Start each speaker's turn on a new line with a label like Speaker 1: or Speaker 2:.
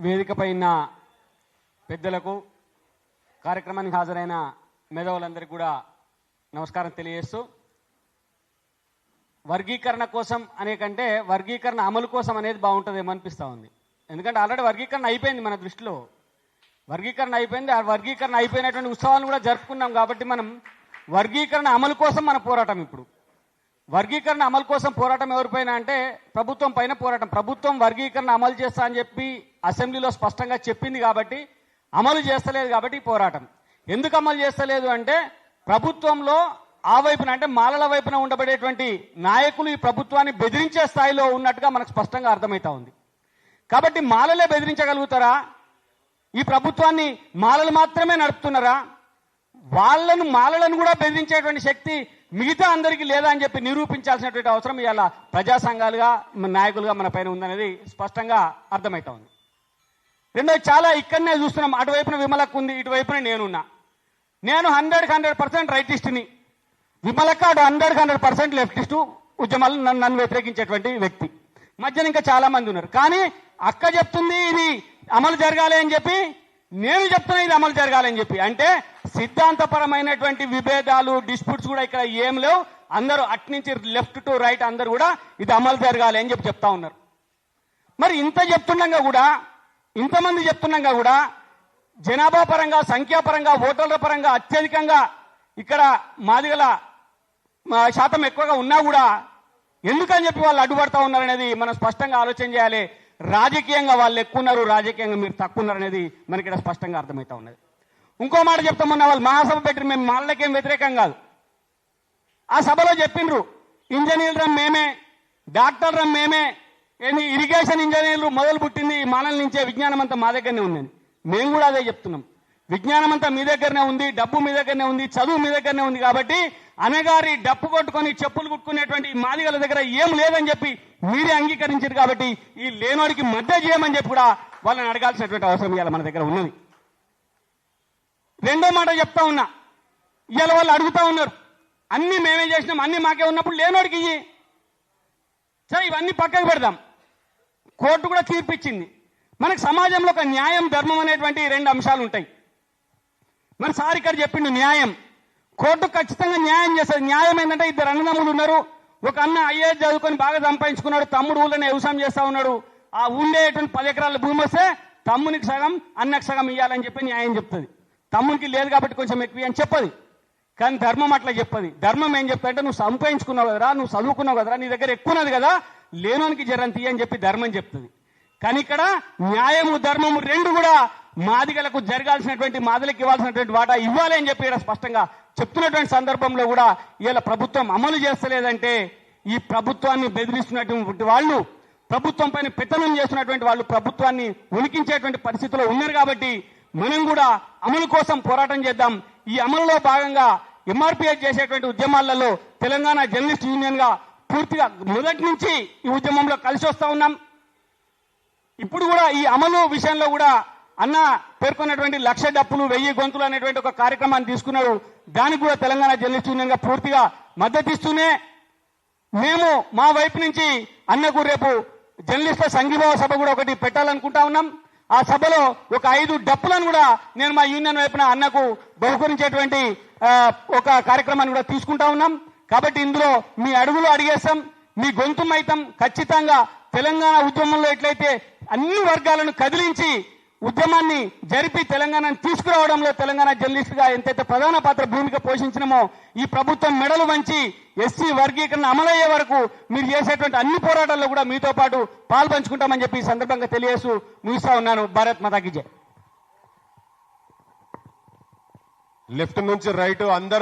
Speaker 1: వేదికపై ఉన్న పెద్దలకు కార్యక్రమానికి హాజరైన మేధావులందరికీ కూడా నమస్కారం తెలియజేస్తూ వర్గీకరణ కోసం అనే కంటే వర్గీకరణ అమలు కోసం అనేది బాగుంటుందేమో అనిపిస్తూ ఉంది. ఎందుకంటే ఆల్రెడీ వర్గీకరణ అయిపోయింది, మన దృష్టిలో వర్గీకరణ అయిపోయింది. ఆ వర్గీకరణ అయిపోయినటువంటి ఉత్సవాలను కూడా జరుపుకున్నాం. కాబట్టి మనం వర్గీకరణ అమలు కోసం మన పోరాటం ఇప్పుడు వర్గీకరణ అమలు కోసం పోరాటం ఎవరిపైన అంటే ప్రభుత్వం పైన పోరాటం. ప్రభుత్వం వర్గీకరణ అమలు చేస్తా అని చెప్పి అసెంబ్లీలో స్పష్టంగా చెప్పింది కాబట్టి అమలు చేస్తలేదు. కాబట్టి పోరాటం ఎందుకు అమలు చేస్తలేదు అంటే ప్రభుత్వంలో ఆ వైపున అంటే మాలల వైపున ఉండబడేటువంటి నాయకులు ఈ ప్రభుత్వాన్ని బెదిరించే స్థాయిలో ఉన్నట్టుగా మనకు స్పష్టంగా అర్థమవుతా ఉంది. కాబట్టి మాలలే బెదిరించగలుగుతారా? ఈ ప్రభుత్వాన్ని మాలలు మాత్రమే నడుపుతున్నారా? మాలలను కూడా బెదిరించేటువంటి శక్తి మిగతా అందరికీ లేదా అని చెప్పి నిరూపించాల్సినటువంటి అవసరం ఇవాళ ప్రజా సంఘాలుగా నాయకులుగా మన పైన ఉందనేది స్పష్టంగా అర్థమవుతా ఉంది. రెండోది చాలా ఇక్కడనే చూస్తున్నాం. అటువైపున విమలక్క ఉంది, ఇటువైపున నేనున్నా. నేను 100% రైటిస్ట్ని, విమలక్క 100% లెఫ్టిస్టు, ఉద్యమాలు నన్ను వ్యతిరేకించేటువంటి వ్యక్తి. మధ్యన ఇంకా చాలా మంది ఉన్నారు. కానీ అక్క చెప్తుంది ఇది అమలు జరగాలి అని చెప్పి, నేను చెప్తున్నా ఇది అమలు జరగాలి అని చెప్పి. అంటే సిద్ధాంతపరమైనటువంటి విభేదాలు డిస్ప్యూట్స్ కూడా ఇక్కడ ఏం లేవు. అందరూ అట్నుంచి లెఫ్ట్ టు రైట్ అందరూ కూడా ఇది అమలు జరగాలి అని చెప్పి చెప్తా ఉన్నారు. మరి ఇంతమంది చెప్తున్నాగా కూడా జనాభా పరంగా సంఖ్యాపరంగా ఓటర్ల పరంగా అత్యధికంగా ఇక్కడ మాదిగల శాతం ఎక్కువగా ఉన్నా కూడా ఎందుకని చెప్పి వాళ్ళు అడ్డుపడతా ఉన్నారనేది మనం స్పష్టంగా ఆలోచన చేయాలి. రాజకీయంగా వాళ్ళు ఎక్కువ ఉన్నారు, రాజకీయంగా మీరు తక్కువ ఉన్నారు అనేది మనకి ఇక్కడ స్పష్టంగా అర్థమవుతా ఉన్నది. ఇంకో మాట చెప్తామన్నా, వాళ్ళు మహాసభ పెట్టిన మేము మాలలకేం వ్యతిరేకం కాదు. ఆ సభలో చెప్పిండ్రు ఇంజనీర్లం మేమే, డాక్టర్లం మేమే, ఇరిగేషన్ ఇంజనీర్లు మొదలు పుట్టింది మాలల నుంచే, విజ్ఞానం అంతా మా దగ్గరనే ఉందని. మేము కూడా అదే చెప్తున్నాం. విజ్ఞానం అంతా మీ దగ్గరనే ఉంది, డబ్బు మీ దగ్గరనే ఉంది, చదువు మీ దగ్గరనే ఉంది. కాబట్టి అనగారి డప్పు కొట్టుకొని చెప్పులు కుట్టుకునేటువంటి మాదిగల దగ్గర ఏం లేదని చెప్పి మీరే అంగీకరించారు. కాబట్టి ఈ లేనోడికి మద్దతు చేయమని చెప్పి కూడా వాళ్ళని అడగాల్సినటువంటి అవసరం ఇవాళ మన దగ్గర ఉన్నది. రెండో మాట చెప్తా ఉన్నా, ఇవాళ వాళ్ళు అడుగుతా ఉన్నారు అన్ని మేమే చేసినాం, అన్ని మాకే ఉన్నప్పుడు లేనోడికి ఇయ్యి. సరే ఇవన్నీ పక్కకు పెడదాం. కోర్టు కూడా తీర్పిచ్చింది. మనకు సమాజంలో ఒక న్యాయం ధర్మం అనేటువంటి 2 అంశాలు ఉంటాయి. మన సార్ ఇక్కడ చెప్పిండు న్యాయం. కోర్టు ఖచ్చితంగా న్యాయం చేస్తుంది. న్యాయం ఏంటంటే 2 అన్నదమ్ములు ఉన్నారు. ఒక అన్న ఐఏఎస్ చదువుకొని బాగా సంపాదించుకున్నాడు, తమ్ముడు ఊళ్ళోనే వ్యవసాయం చేస్తా ఉన్నాడు. ఆ ఉండేటువంటి 10 ఎకరాల భూమి వస్తే తమ్మునికి సగం అన్నకు సగం ఇవ్వాలని చెప్పి న్యాయం చెప్తుంది. తమ్మునికి లేదు కాబట్టి కొంచెం ఎక్కువ అని చెప్పది. కానీ ధర్మం అట్లా చెప్పది. ధర్మం ఏం చెప్తా అంటే నువ్వు సంపాదించుకున్నావు కదరా, నువ్వు చదువుకున్నావు కదరా, నీ దగ్గర ఎక్కువన్నది కదా, లేనోనికి జరంతి అని చెప్పి ధర్మం చెప్తుంది. కానీ ఇక్కడ న్యాయము ధర్మము 2 కూడా మాదిగలకు జరగాల్సినటువంటి మాదిలకు ఇవ్వాల్సినటువంటి వాటా ఇవ్వాలి అని చెప్పి ఇక్కడ స్పష్టంగా చెప్తున్నటువంటి సందర్భంలో కూడా ఇలా ప్రభుత్వం అమలు చేస్తలేదంటే ఈ ప్రభుత్వాన్ని బెదిరిస్తున్నటువంటి వాళ్ళు, ప్రభుత్వం పైన పెత్తనం చేస్తున్నటువంటి వాళ్ళు ప్రభుత్వాన్ని ఉనికించేటువంటి పరిస్థితిలో ఉన్నారు. కాబట్టి మనం కూడా అమలు కోసం పోరాటం చేద్దాం. ఈ అమలులో భాగంగా ఎంఆర్పీఎస్ చేసేటువంటి ఉద్యమాలలో తెలంగాణ జర్నలిస్ట్ యూనియన్ గా పూర్తిగా మొదటి నుంచి ఈ ఉద్యమంలో కలిసి వస్తా ఉన్నాం. ఇప్పుడు కూడా ఈ అమలు విషయంలో కూడా అన్న పేర్కొన్నటువంటి 1,00,000 డప్పులు 1000 గొంతులు అనేటువంటి ఒక కార్యక్రమాన్ని తీసుకున్నారు. దానికి కూడా తెలంగాణ జర్నలిస్ట్ యూనియన్ గా పూర్తిగా మద్దతు ఇస్తూనే మేము మా వైపు నుంచి అన్నకు రేపు జర్నలిస్టుల సంఘీభావ సభ కూడా ఒకటి పెట్టాలనుకుంటా ఉన్నాం. ఆ సభలో ఒక 5 డప్పులను కూడా నేను మా యూనియన్ వైపున అన్నకు బహుకరించేటువంటి ఒక కార్యక్రమాన్ని కూడా తీసుకుంటా ఉన్నాం. కాబట్టి ఇందులో మీ అడుగులు అడిగేస్తాం, మీ గొంతు మైతం. ఖచ్చితంగా తెలంగాణ ఉద్యమంలో ఎట్లయితే అన్ని వర్గాలను కదిలించి ఉద్యమాన్ని జరిపి తెలంగాణను తీసుకురావడంలో తెలంగాణ జర్నలిస్టుగా ఎంతైతే ప్రధాన పాత్ర భూమిక పోషించినమో ఈ ప్రభుత్వం మెడలు వంచి ఎస్సీ వర్గీకరణ అమలయ్యే వరకు మీరు చేసేటువంటి అన్ని పోరాటాల్లో కూడా మీతో పాటు పాల్పంచుకుంటామని చెప్పి ఈ సందర్భంగా తెలియజేస్తూ ముగిస్తా ఉన్నాను. భారత్ మాతాకి జై.
Speaker 2: లెఫ్ట్ నుంచి రైట్ అందరూ